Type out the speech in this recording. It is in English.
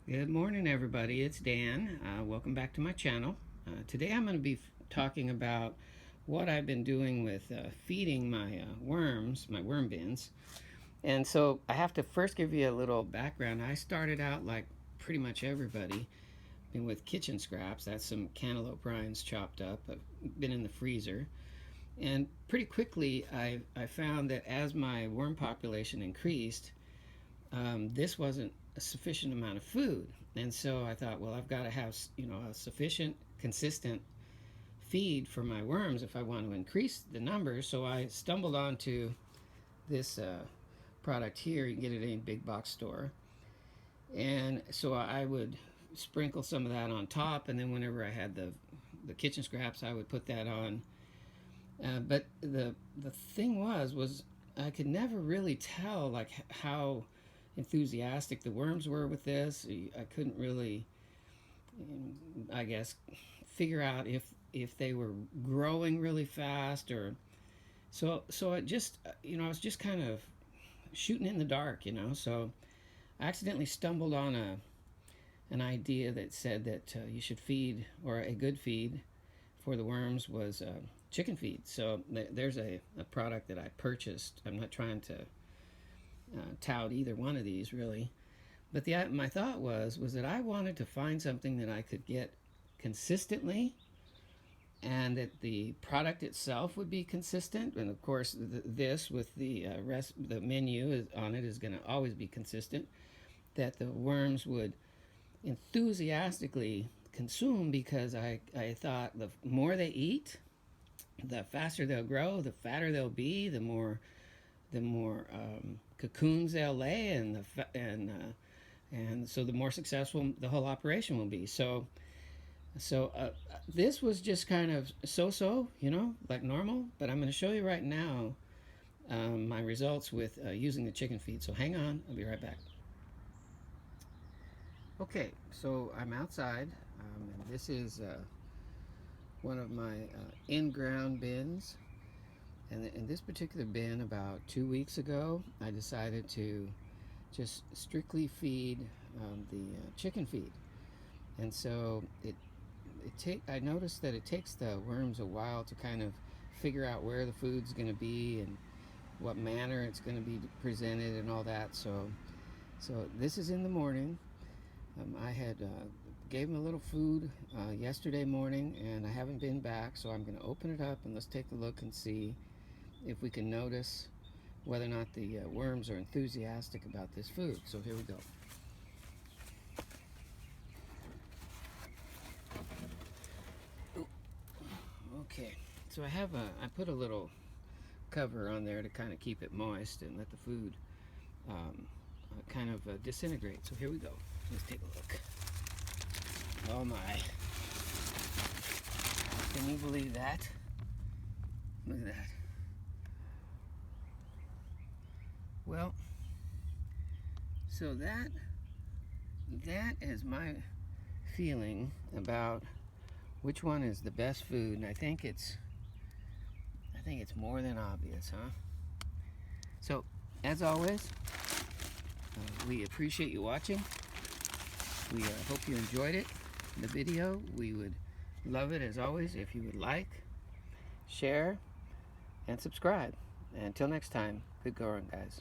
Good morning, everybody. It's Dan. Welcome back to my channel. Today I'm going to be talking about what I've been doing with feeding my worms, my worm bins. And so I have to first give you a little background. I started out like pretty much everybody, been with kitchen scraps. That's some cantaloupe rinds chopped up, been in the freezer. And pretty quickly I found that as my worm population increased, this wasn't a sufficient amount of food. And so I thought, well, I've got to have, a sufficient, consistent feed for my worms if I want to increase the numbers. So I stumbled onto this product here. You can get it in any big box store. And so I would sprinkle some of that on top, and then whenever I had the kitchen scraps, I would put that on. But the thing was I could never really tell like how enthusiastic the worms were with this. I couldn't really, I guess, figure out if they were growing really fast or so it just I was just kind of shooting in the dark. So I accidentally stumbled on an idea that said that you should feed, or a good feed for the worms was chicken feed. So there's a product that I purchased. I'm not trying to tout either one of these really, but my thought was that I wanted to find something that I could get consistently, and that the product itself would be consistent. And of course, this with the the menu on it is going to always be consistent. That the worms would enthusiastically consume, because I thought the more they eat, the faster they'll grow, the fatter they'll be, the more cocoons they'll lay, and so the more successful the whole operation will be. So this was just kind of so like normal, but I'm going to show you right now my results with using the chicken feed. So hang on, I'll be right back. Okay, so I'm outside, and this is one of my in-ground bins. And in this particular bin, about 2 weeks ago, I decided to just strictly feed the chicken feed. And so I noticed that it takes the worms a while to kind of figure out where the food's going to be and what manner it's going to be presented and all that. So this is in the morning. I had gave them a little food yesterday morning, and I haven't been back, so I'm going to open it up and let's take a look and see if we can notice whether or not the worms are enthusiastic about this food. So here we go. Okay, so I put a little cover on there to kind of keep it moist and let the food kind of disintegrate. So here we go. Let's take a look. Oh my. Can you believe that? Look at that. Well, so that is my feeling about which one is the best food, and I think it's more than obvious, huh? So, as always, we appreciate you watching. We hope you enjoyed it, the video. We would love it, as always, if you would like, share, and subscribe. And until next time, good going, guys.